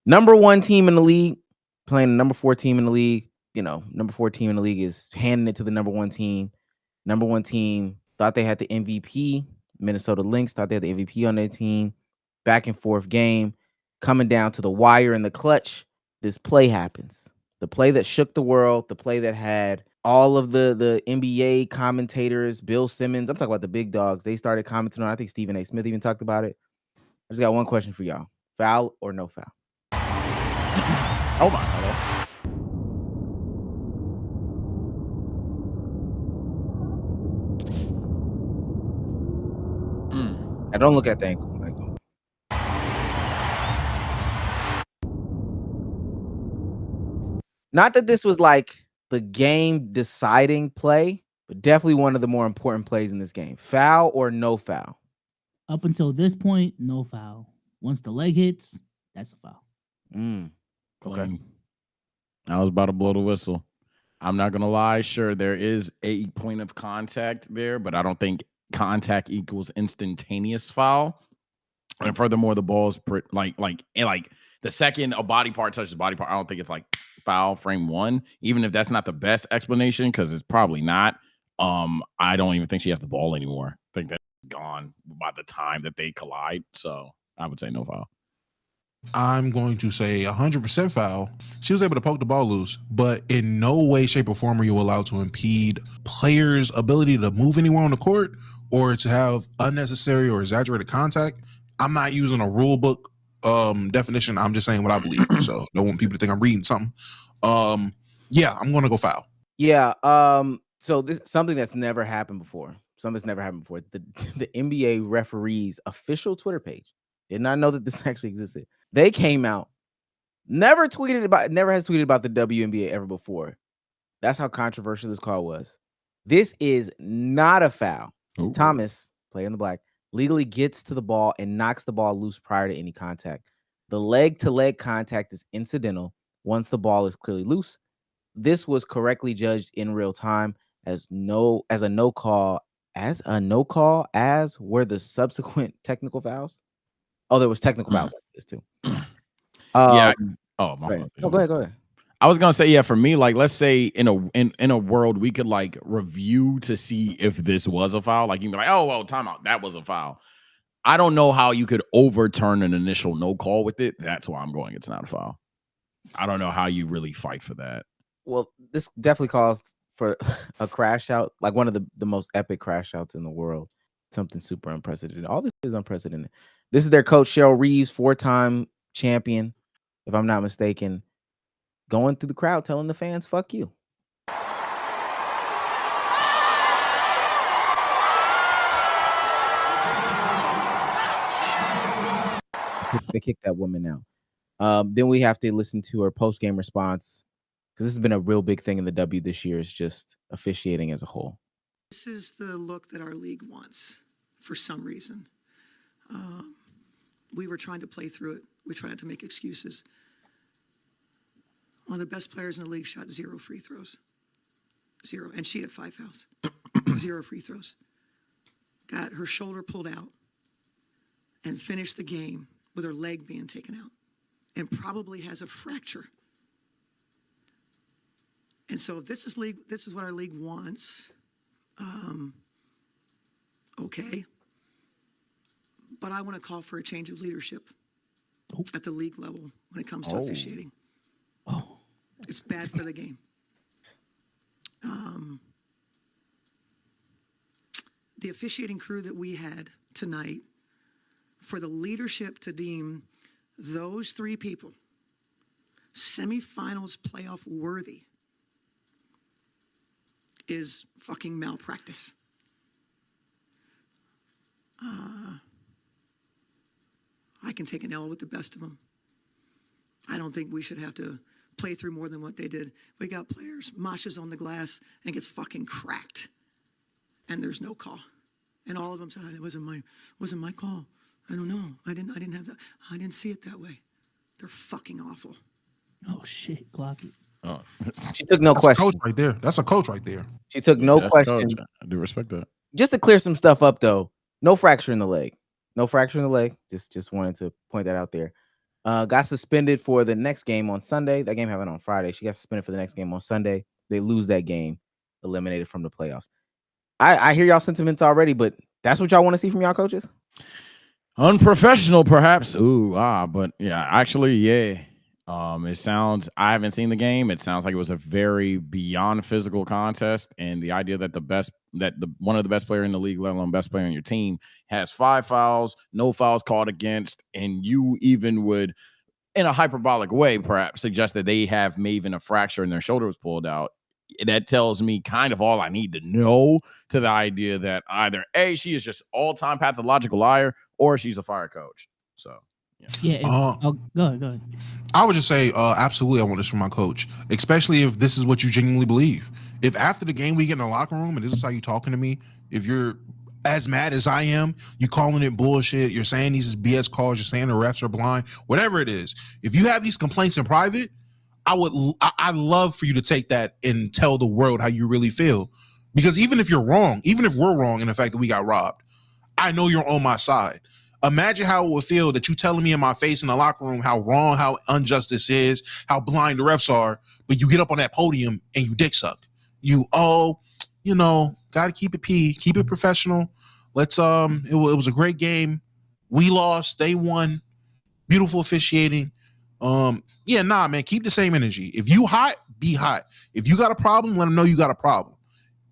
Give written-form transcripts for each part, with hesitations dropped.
Number 1 team in the league playing the number 4 team in the league. Number 4 team in the league is handing it to the number 1 team. Number 1 team thought they had the MVP. Minnesota Lynx thought they had the MVP on their team. Back and forth game, coming down to the wire in the clutch. This play happens. The play that shook the world, the play that had all of the NBA commentators, Bill Simmons, I'm talking about the big dogs, they started commenting on it. I think Stephen A. Smith even talked about it. I just got one question for y'all. Foul or no foul? Oh my God. I don't look at the ankle. Not that this was like the game deciding play, but definitely one of the more important plays in this game. Foul or no foul? Up until this point, no foul. Once the leg hits, that's a foul. Okay. I was about to blow the whistle. I'm not going to lie. Sure, there is a point of contact there, but I don't think contact equals instantaneous foul. And furthermore, the ball is like the second a body part touches body part, I don't think it's like foul frame one, even if that's not the best explanation, because it's probably not. I don't even think she has the ball anymore. I think that's gone by the time that they collide. So I would say no foul. I'm going to say 100% foul. She was able to poke the ball loose, but in no way, shape, or form are you allowed to impede players' ability to move anywhere on the court or to have unnecessary or exaggerated contact. I'm not using a rule book definition. I'm just saying what I believe. So don't want people to think I'm reading something. Yeah, I'm going to go foul. Yeah. So this is something that's never happened before. Something that's never happened before. The NBA referees official Twitter page did not know that this actually existed. They came out, never has tweeted about the WNBA ever before. That's how controversial this call was. This is not a foul. Ooh. Thomas, player in the black, legally gets to the ball and knocks the ball loose prior to any contact. The leg-to-leg contact is incidental once the ball is clearly loose. This was correctly judged in real time as a no call were the subsequent technical fouls. Oh, there was technical fouls like this too. Yeah. Oh, my fault. No, go ahead. I was gonna say, yeah, for me, like, let's say in a world we could like review to see if this was a foul. Like, you can be like, oh, well, timeout, that was a foul. I don't know how you could overturn an initial no call with it. That's why I'm going, it's not a foul. I don't know how you really fight for that. Well, this definitely calls for a crash out, like one of the most epic crash outs in the world. Something super unprecedented. All this is unprecedented. This is their coach, Cheryl Reeves, 4-time champion, if I'm not mistaken, going through the crowd telling the fans, fuck you. They kicked that woman out. Then we have to listen to her post-game response, because this has been a real big thing in the W this year, is just officiating as a whole. This is the look that our league wants for some reason. We were trying to play through it. We tried not to make excuses. One of the best players in the league shot 0 free throws. 0. And she had 5 fouls. 0 free throws. Got her shoulder pulled out and finished the game with her leg being taken out and probably has a fracture. And so if this is what our league wants, okay. But I want to call for a change of leadership at the league level when it comes to officiating. It's bad for the game. The officiating crew that we had tonight, for the leadership to deem those 3 people semifinals playoff worthy is fucking malpractice. I can take an L with the best of them. I don't think we should have to play through more than what they did. We got players, Masha's on the glass and gets fucking cracked, and there's no call. And all of them said, it wasn't my call. I don't know. I didn't have that. I didn't see it that way. They're fucking awful. Oh shit, clock it. Oh. She took no question. Coach right there. That's a coach right there. She took no question. I do respect that. Just to clear some stuff up, though, no fracture in the leg. No fracture in the leg. Just wanted to point that out there. got suspended for the next game on Sunday. That game happened on Friday. She got suspended for the next game on Sunday. They lose that game, eliminated from the playoffs. I hear y'all sentiments already, but that's what y'all want to see from y'all coaches? Unprofessional, perhaps. But yeah, actually, yeah. It sounds, I haven't seen the game. It sounds like it was a very beyond physical contest. And the idea that one of the best player in the league, let alone best player on your team, has 5 fouls, no fouls called against, and you even would, in a hyperbolic way, perhaps suggest that they have maybe even a fracture and their shoulder was pulled out. That tells me kind of all I need to know to the idea that either A, she is just all-time pathological liar, or she's a fire coach. So, yeah. Go ahead. I would just say, absolutely, I want this from my coach, especially if this is what you genuinely believe. If after the game we get in the locker room and this is how you talking to me, if you're as mad as I am, you calling it bullshit, you're saying these is BS calls, you're saying the refs are blind, whatever it is. If you have these complaints in private, I'd love for you to take that and tell the world how you really feel. Because even if you're wrong, even if we're wrong in the fact that we got robbed, I know you're on my side. Imagine how it would feel that you telling me in my face in the locker room how wrong, how unjust this is, how blind the refs are, but you get up on that podium and you dick suck. Gotta keep it keep it professional. Let's it was a great game. We lost, they won. Beautiful officiating. Man, keep the same energy. If you hot, be hot. If you got a problem, let them know you got a problem.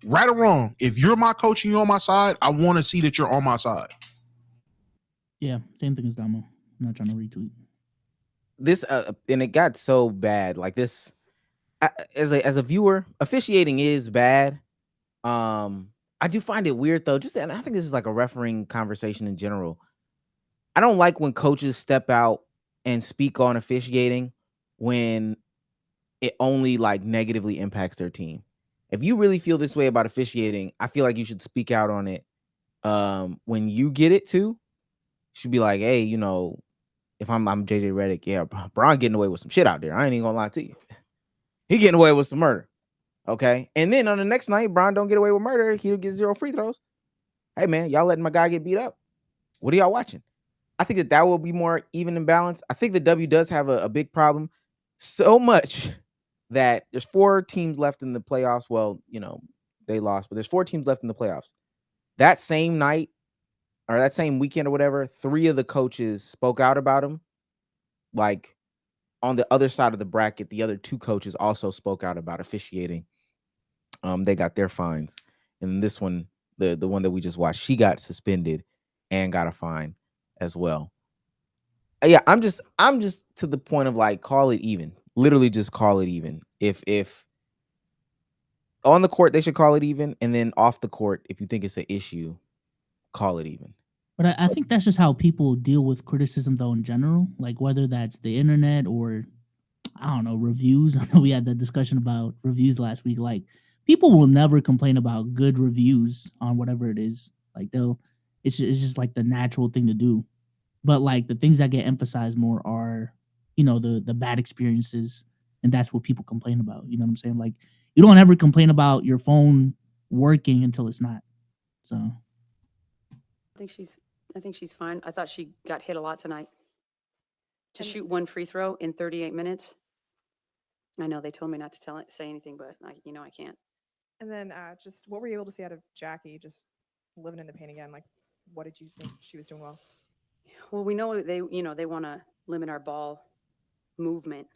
Right or wrong, if you're my coach and you're on my side, I want to see that you're on my side. Yeah, same thing as Damo. I'm not trying to retweet. This and it got so bad. Like this, as a viewer, officiating is bad. I do find it weird though. And I think this is like a refereeing conversation in general. I don't like when coaches step out and speak on officiating when it only like negatively impacts their team. If you really feel this way about officiating, I feel like you should speak out on it. When you get it too, you should be like, hey, if I'm JJ Redick, yeah, Bron getting away with some shit out there. I ain't even gonna lie to you. He getting away with some murder. Okay. And then on the next night, Bron don't get away with murder. He'll get 0 free throws. Hey man, y'all letting my guy get beat up. What are y'all watching? I think that will be more even in balance. I think the W does have a big problem. So much that there's 4 teams left in the playoffs. Well, they lost, but there's 4 teams left in the playoffs. That same night or that same weekend or whatever, 3 of the coaches spoke out about him. Like on the other side of the bracket, the other 2 coaches also spoke out about officiating. They got their fines. And this one, the one that we just watched, she got suspended and got a fine as well. Yeah, I'm just to the point of like, call it even. Literally just call it even. If on the court they should call it even, and then off the court, if you think it's an issue, call it even. But I think that's just how people deal with criticism though in general. Like whether that's the internet or I don't know, reviews. I know we had that discussion about reviews last week. Like people will never complain about good reviews on whatever it is. Like it's just like the natural thing to do. But like the things that get emphasized more are, the bad experiences, and that's what people complain about. You know what I'm saying? Like you don't ever complain about your phone working until it's not. So I think she's fine. I thought she got hit a lot tonight. To shoot 1 free throw in 38 minutes. I know they told me not to say anything, but I can't. And then just what were you able to see out of Jackie just living in the paint again? Like, what did you think she was doing well? Well, we know they want to limit our ball movement,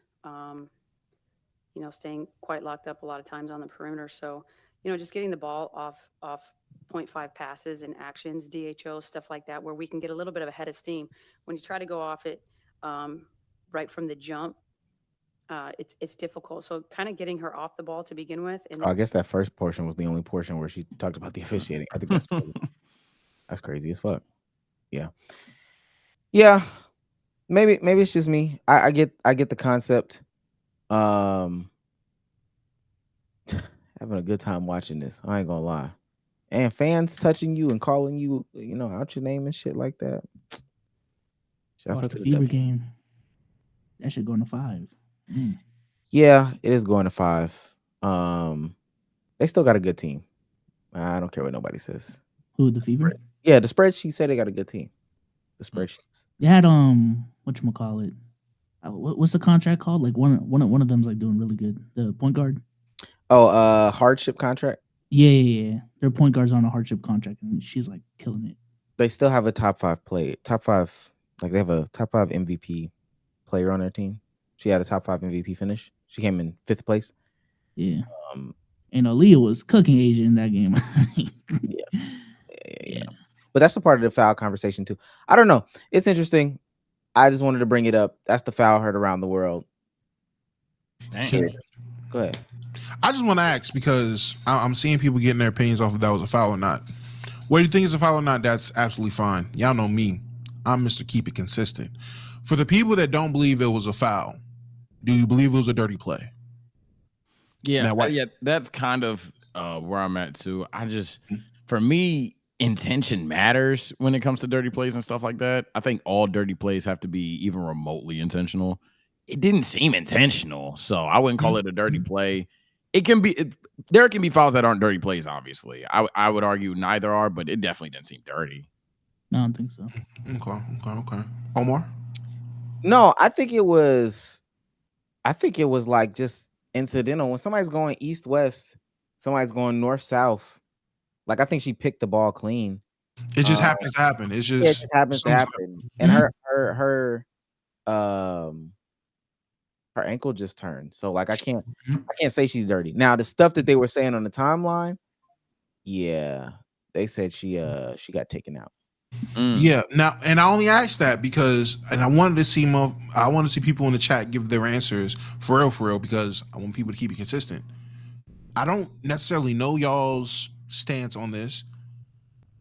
staying quite locked up a lot of times on the perimeter. So, just getting the ball off 0.5 passes and actions, DHO, stuff like that, where we can get a little bit of a head of steam. When you try to go off it right from the jump, it's difficult. So kind of getting her off the ball to begin with. And I guess that first portion was the only portion where she talked about the officiating. I think that's crazy. That's crazy as fuck. Yeah. Maybe it's just me. I get the concept. Having a good time watching this. I ain't gonna lie. And fans touching you and calling you, out your name and shit like that. Watch the Fever game. That should go into 5. Yeah, it is going to 5. They still got a good team. I don't care what nobody says. Who, the Fever? Yeah, the spreadsheet said they got a good team. The spreadsheets. They had whatchamacallit, What's the contract called? Like one of them's like doing really good. The point guard. Oh, hardship contract. Yeah. Their point guard's on a hardship contract, and she's like killing it. They still have a top 5 like they have a top 5 MVP player on their team. She had a top 5 MVP finish. She came in 5th place. Yeah. Um, And Aaliyah was cooking Asia in that game. yeah. But that's a part of the foul conversation too. I don't know. It's interesting. I just wanted to bring it up. That's the foul heard around the world. Dang. Go ahead. I just want to ask because I'm seeing people getting their opinions off if that was a foul or not. Whether you think it's a foul or not, that's absolutely fine. Y'all know me. I'm Mr. Keep It Consistent. For the people that don't believe it was a foul, do you believe it was a dirty play? Yeah, that's kind of where I'm at too. For me, intention matters when it comes to dirty plays and stuff like that. I think all dirty plays have to be even remotely intentional. It didn't seem intentional, so I wouldn't call it a dirty play. It can be. There can be fouls that aren't dirty plays. Obviously, I would argue neither are, but it definitely didn't seem dirty. I don't think so. Okay. Omar? No, I think it was like just incidental. When somebody's going east-west, somebody's going north-south. Like I think she picked the ball clean. It just happens to happen. It just happens to happen. And her ankle just turned. So like I can't say she's dirty. Now the stuff that they were saying on the timeline, yeah, they said she got taken out. Yeah. Now, and I only asked that because, and I wanted to see people in the chat give their answers for real, because I want people to keep it consistent. I don't necessarily know y'all's stance on this,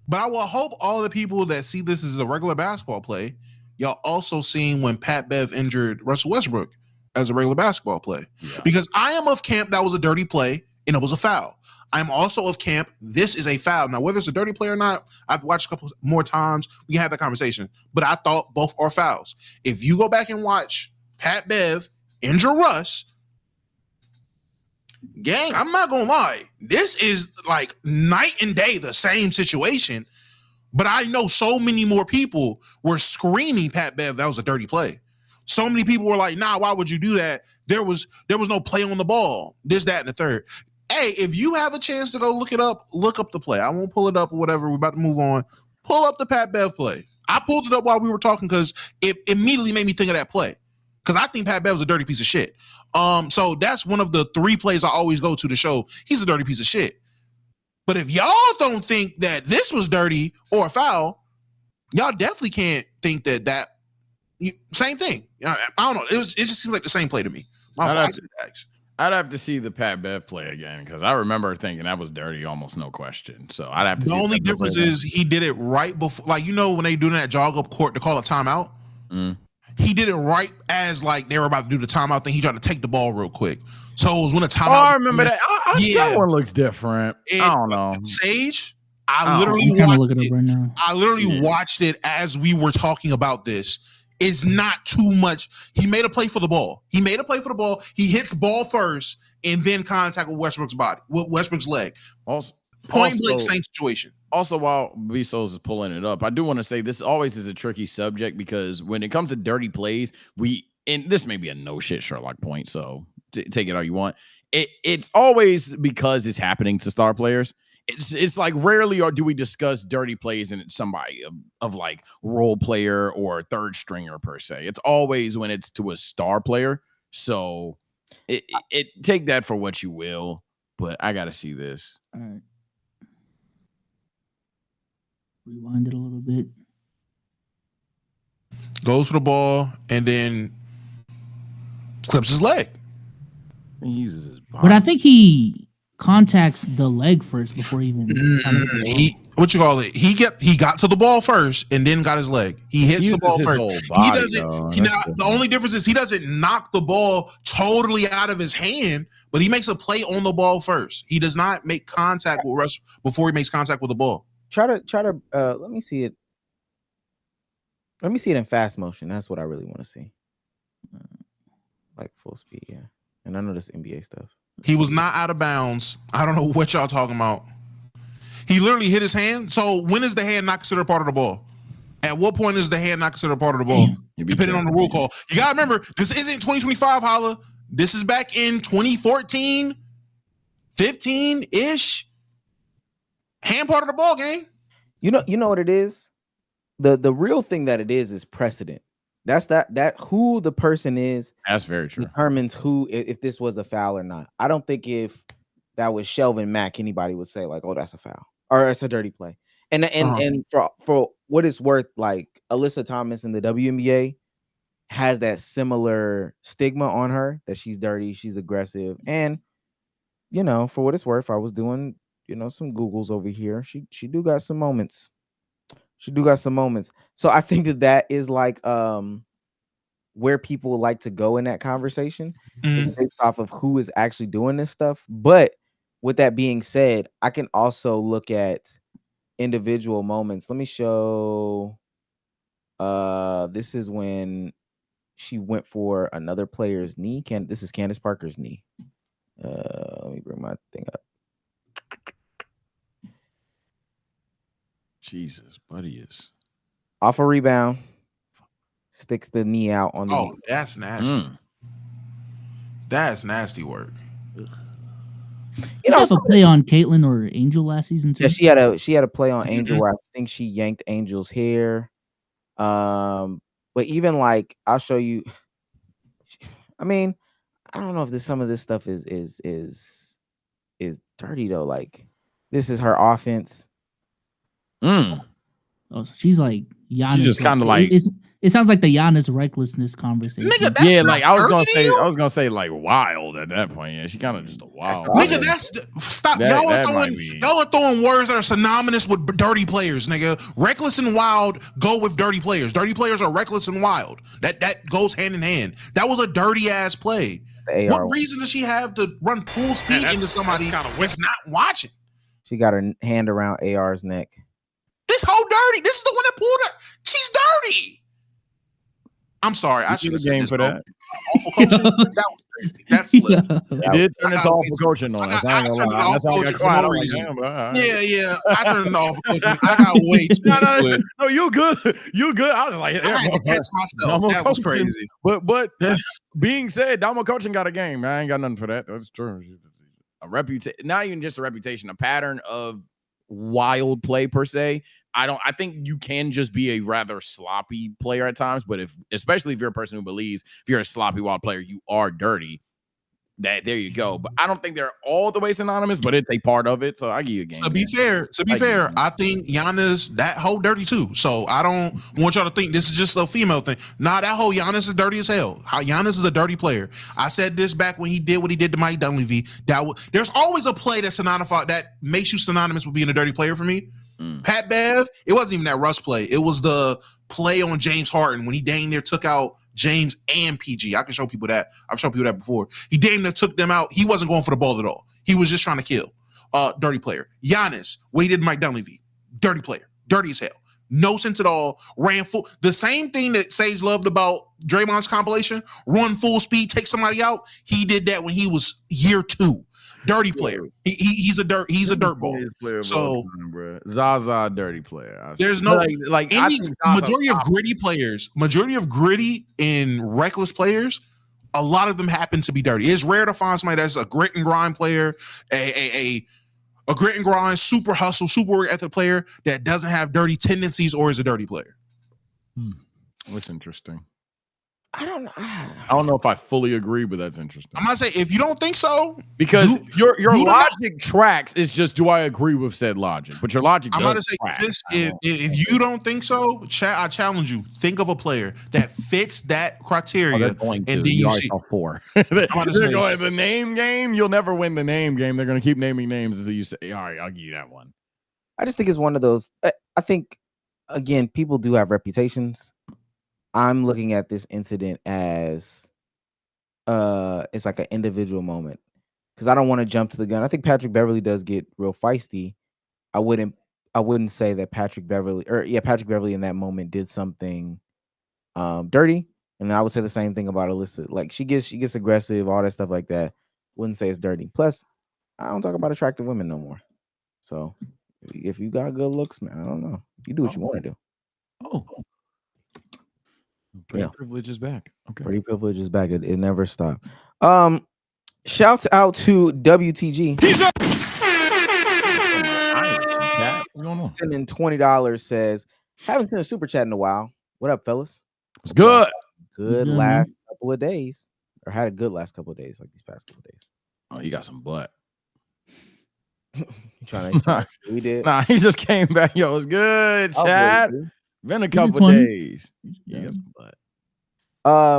but I will hope all the people that see this as a regular basketball play, y'all also seen when Pat Bev injured Russell Westbrook as a regular basketball play. Yeah. Because I am of camp that was a dirty play and it was a foul. I'm also of camp this is a foul. Now, whether it's a dirty play or not, I've watched a couple more times. We can have that conversation. But I thought both are fouls. If you go back and watch Pat Bev injure Russ, gang, I'm not gonna lie, this is like night and day the same situation. But I know so many more people were screaming Pat Bev that was a dirty play. So many people were like, nah, why would you do that? There was no play on the ball. This, that, and the third. Hey, if you have a chance to go look up the play. I won't pull it up or whatever. We're about to move on. Pull up the Pat Bev play. I pulled it up while we were talking because it immediately made me think of that play. Because I think Pat Bev was a dirty piece of shit. So that's one of the 3 plays I always go to show he's a dirty piece of shit. But if y'all don't think that this was dirty or a foul, y'all definitely can't think that same thing. I don't know. It just seems like the same play to me. I'd have to see the Pat Bev play again because I remember thinking that was dirty, almost no question. So I'd have to. The only difference is he did it right before, like when they do that jog up court to call a timeout. He did it right as like they were about to do the timeout thing. He tried to take the ball real quick. So it was when a timeout. Oh, I remember that. That one looks different. I don't know. Sage, I literally watched it as we were talking about this. It's not too much. He made a play for the ball. He hits ball first and then contact with Westbrook's leg. Point blank, same situation. Also, while Bezos is pulling it up, I do want to say this always is a tricky subject because when it comes to dirty plays, and this may be a no shit Sherlock point, so take it how you want. It's always because it's happening to star players. It's like rarely do we discuss dirty plays and it's somebody of like role player or third stringer per se. It's always when it's to a star player. So it take that for what you will, but I got to see this. All right. Rewind it a little bit. Goes for the ball and then clips his leg. He uses his body. But I think he contacts the leg first before he even. He got to the ball first and then got his leg. He hits the ball first. He doesn't. The only difference is he doesn't knock the ball totally out of his hand, but he makes a play on the ball first. He does not make contact with Russ before he makes contact with the ball. Try to let me see it. Let me see it in fast motion. That's what I really want to see. Like full speed, yeah. And I know this NBA stuff. He was not out of bounds. I don't know what y'all talking about. He literally hit his hand. So when is the hand not considered part of the ball? At what point is the hand not considered part of the ball? depending on the rule call. You gotta remember, this isn't 2025, Holla. This is back in 2014, 15-ish. Hand part of the ball game. You know what it is? The real thing that it is precedent. That's that who the person is. That's very true. Determines who if this was a foul or not. I don't think if that was Shelvin Mack, anybody would say like, "Oh, that's a foul," or "It's a dirty play." And for what it's worth, like Alyssa Thomas in the WNBA has that similar stigma on her that she's dirty, she's aggressive, and for what it's worth, I was doing some Googles over here. She do got some moments. So I think that is like where people like to go in that conversation is based off of who is actually doing this stuff. But with that being said, I can also look at individual moments. Let me show. This is when she went for another player's knee. This is Candace Parker's knee. Let me bring my thing up. Jesus, buddy is off a rebound, sticks the knee out on the. Oh, that's nasty. That's nasty work. You have a play on Caitlyn or Angel last season too. Yeah, she had a play on Angel where I think she yanked Angel's hair. But even like I'll show you. I mean, I don't know if some of this stuff is dirty though. Like this is her offense. Oh, so she's like Giannis. She just kind of like it sounds like the Giannis recklessness conversation. Nigga, yeah, like I was gonna say like wild at that point. Yeah, she kind of just a wild. Nigga, stop. Y'all are throwing words that are synonymous with dirty players, nigga. Reckless and wild go with dirty players. Dirty players are reckless and wild. That goes hand in hand. That was a dirty ass play. What reason does she have to run full speed into somebody that's not watching? She got her hand around AR's neck. This whole dirty. This is the one that pulled her. She's dirty. I'm sorry. I should have said for that. Awful coaching. That was dirty. That's slick. It did turn into awful coaching on us. I turned it off coaching for no reason. Yeah. I turned it off coaching. I got way too good. No, you good. You good. I was like, I had to catch myself. That was crazy. But being said, Damo coaching got a game. I ain't got nothing for that. That's true. A reputation, not even just a reputation, a pattern of wild play per se. I think you can just be a rather sloppy player at times, but especially if you're a person who believes if you're a sloppy wild player, you are dirty. There you go. But I don't think they're all the way synonymous, but it's a part of it. So I give you a game. To be fair, I think Giannis that whole dirty too. So I don't want y'all to think this is just a female thing. Nah, that whole Giannis is dirty as hell. Giannis is a dirty player. I said this back when he did what he did to Mike Dunleavy. There's always a play that's that makes you synonymous with being a dirty player for me. Pat Bev, it wasn't even that Russ play. It was the play on James Harden when he dang near took out James and PG. I can show people that. I've shown people that before. He damn near took them out. He wasn't going for the ball at all. He was just trying to kill. Dirty player. Giannis, what he did to Mike Dunleavy. Dirty player. Dirty as hell. No sense at all. Ran full. The same thing that Sage loved about Draymond's compilation. Run full speed, take somebody out. He did that when he was year 2. Dirty player. He's a dirt ball. So Zaza dirty player. There's no like any majority of gritty and reckless players. A lot of them happen to be dirty. It's rare to find somebody that's a grit and grind player, a grit and grind, super hustle, super work ethic player that doesn't have dirty tendencies or is a dirty player. That's interesting. I don't know. I don't know if I fully agree, but that's interesting. I'm gonna say if you don't think so, because your logic tracks is just do I agree with said logic? But your logic. I'm gonna say this: if you don't think so, I challenge you. Think of a player that fits that criteria, and then you see 4. The name game. You'll never win the name game. They're gonna keep naming names until you say, "All right, I'll give you that one." I just think it's one of those. I think again, people do have reputations. I'm looking at this incident as it's like an individual moment because I don't want to jump to the gun. I think Patrick Beverley does get real feisty. I wouldn't say that Patrick Beverley in that moment did something dirty, and then I would say the same thing about Alyssa. Like she gets aggressive, all that stuff like that. Wouldn't say it's dirty. Plus, I don't talk about attractive women no more. So if you got good looks, man, I don't know. You do what you want to do. Oh. Pretty Yeah. privilege is back. Okay. Pretty privilege is back. It never stopped. Shouts out to WTG. What's going on? Sending $20 says, haven't seen a super chat in a while. What up, fellas? It's good. Good good, last man. couple of days. Or had a good last couple of days, like these past couple of days. Oh, you got some butt. You trying to we did. Nah, he just came back. Yo, it's good, I'll Chad. believe Been a He's a couple 20. days. Yeah. You got some butt.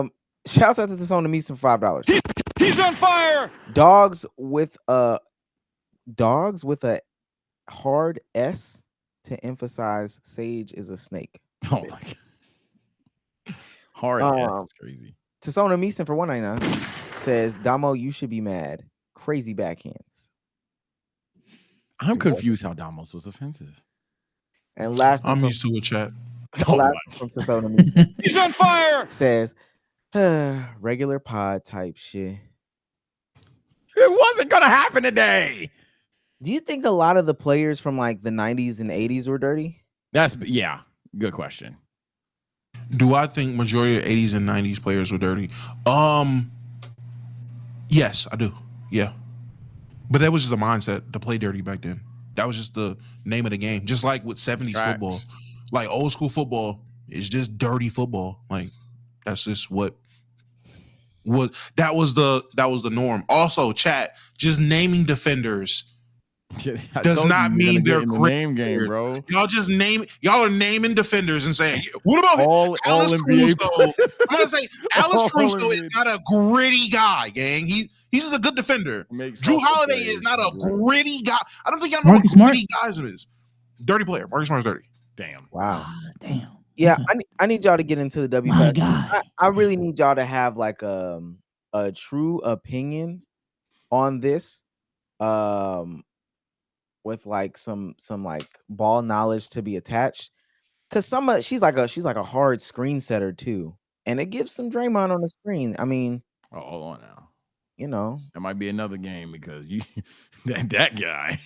you. Shouts out to this on the Meets for $5. He's on fire. Dogs with a hard S to emphasize Sage is a snake. Oh my god. Hard ass is crazy. Tasona Meeson for $1.99 says, Damo, you should be mad. Crazy backhands. I'm confused how Damos was offensive. And last one I'm from, used to it, chat. Oh last my. one from Tasona Meeson He's on fire. says, regular pod type shit. It wasn't gonna happen today. Do you think a lot of the players from like the 90s and 80s were dirty? Yeah. Good question. Do I think majority of 80s and 90s players were dirty? Yes, I do. Yeah. But that was just a mindset to play dirty back then. That was just the name of the game. Just like with 70s Facts. football. Like old school football is just dirty football. Like that's just what that was the norm. Also, chat, just naming defenders does not mean they're in the great. name game, bro. Y'all are naming defenders and saying, what about All Alice NBA Caruso? I'm gonna say Alice All Caruso is NBA. not a gritty guy, gang. He's just a good defender. Drew Holiday is not a gritty guy. I don't think y'all know Marcus what gritty guys it is. Dirty player. Marcus Smart's dirty. Damn. Wow. Damn. Yeah, Okay. I need y'all to get into the My WPAC. God. I really need y'all to have like a true opinion on this. With like some like ball knowledge to be attached. Cause she's like a hard screen setter too. And it gives some Draymond on the screen. I mean, Oh, hold on now. you know. That might be another game because you that guy.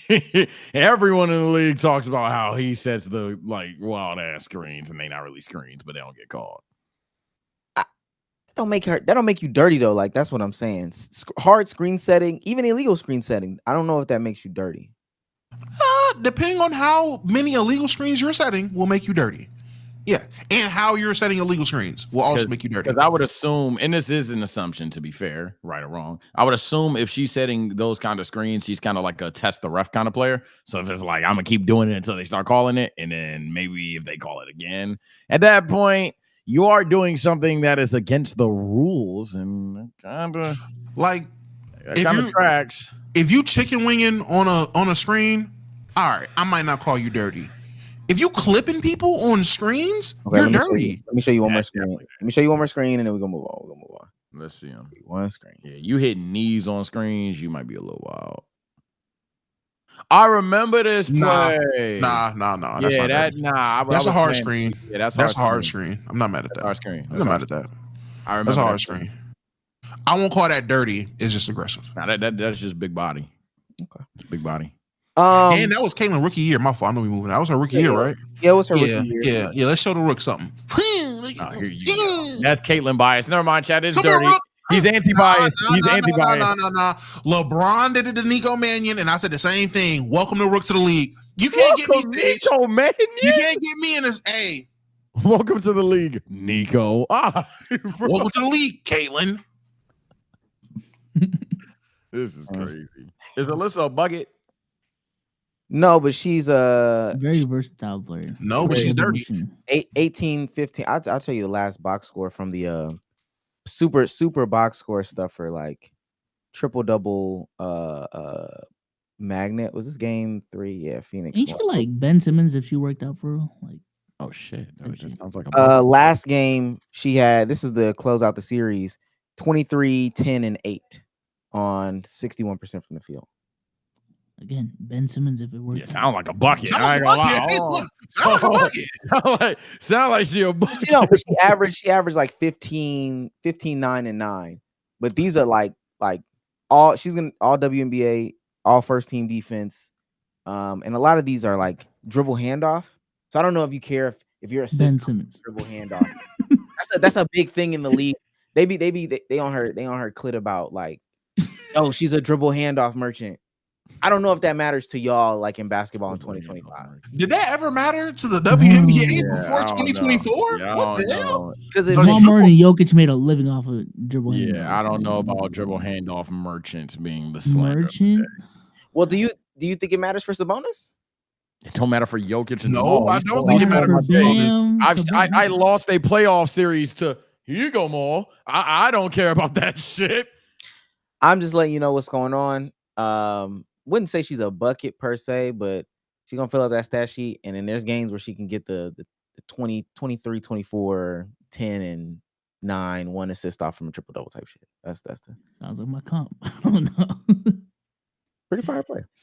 Everyone in the league talks about how he sets the like wild ass screens, and they not really screens, but they don't get called. That don't make you dirty though. Like that's what I'm saying. Hard screen setting, even illegal screen setting. I don't know if that makes you dirty. Depending on how many illegal screens you're setting will make you dirty. Yeah. And how you're setting illegal screens will also make you dirty. Because I would assume, and this is an assumption to be fair, right or wrong, I would assume if she's setting those kind of screens, she's kind of like a test the ref kind of player. So if it's like, I'm going to keep doing it until they start calling it, and then maybe if they call it again, at that point, you are doing something that is against the rules and kind of like tracks. If you chicken winging on a screen, all right, I might not call you dirty. If you clipping people on screens, Okay, you're dirty. Let me show you one more That's screen. definitely Let me show you one more screen, and then we're gonna move on. Let's see them. One screen. Yeah, you hit knees on screens, you might be a little wild. I remember this play. Nah. That's not dirty. That's a hard screen. Yeah, that's a hard screen. I'm not mad at that. Hard screen. I'm not mad at that. I remember that's a hard screen. I won't call that dirty. It's just aggressive. Nah, that's just big body. Okay, big body. And that was Caitlin rookie year. My fault. I know we moving. That was her rookie year, right? Yeah, it was her rookie year. Yeah. Let's show the Rook something. Here you go. That's Caitlin bias. Never mind, Chad. It's dirty. He's anti-biased. He's anti-biased. No. LeBron did it to Nico Mannion, and I said the same thing. Welcome to Rook to the league. You can't get me, Nico Mannion. You can't get me in this. Hey, welcome to the league, Nico. Welcome to the league, Caitlin. This is crazy. Is Alyssa a bucket? No, but she's a very versatile player. No, but she's dirty. 18-15. I'll tell you the last box score from the super box score stuff for like triple double magnet. Was this game 3? Yeah, Phoenix. Ain't she like Ben Simmons if she worked out for her? Like, oh shit. That sounds like a last game she had, this is the close out the series, 23, 10, and 8 on 61% from the field. Again, Ben Simmons if it works. Yeah, sound like a bucket. I ain't gonna lie. Sound like she a bucket. You know, but she averaged like 15, 9, and 9. But these are like all WNBA, all first team defense. And a lot of these are like dribble handoff. So I don't know if you care if you're a Ben Simmons dribble handoff. that's a big thing in the league. They on her clit about like, oh, she's a dribble handoff merchant. I don't know if that matters to y'all like in basketball in 2025. Did that ever matter to the WNBA Yeah, before 2024? Yeah, What the hell? Because Jamal Murray and Jokic made a living off of dribble handoffs. Yeah, I don't know about dribble handoff merchants being the slander. Merchant. Well, do you think it matters for Sabonis? It don't matter for Jokic and No, Jamal. I He's don't still think it on matters my for team. Bam. I lost a playoff series to here you go, Maul. I don't care about that shit. I'm just letting you know what's going on. Wouldn't say she's a bucket per se, but she's gonna fill up that stat sheet. And then there's games where she can get the 20, 23, 24, 10, and 9, 1 assist off from a triple double type shit. That's the Sounds like my comp. I don't know. pretty fire player.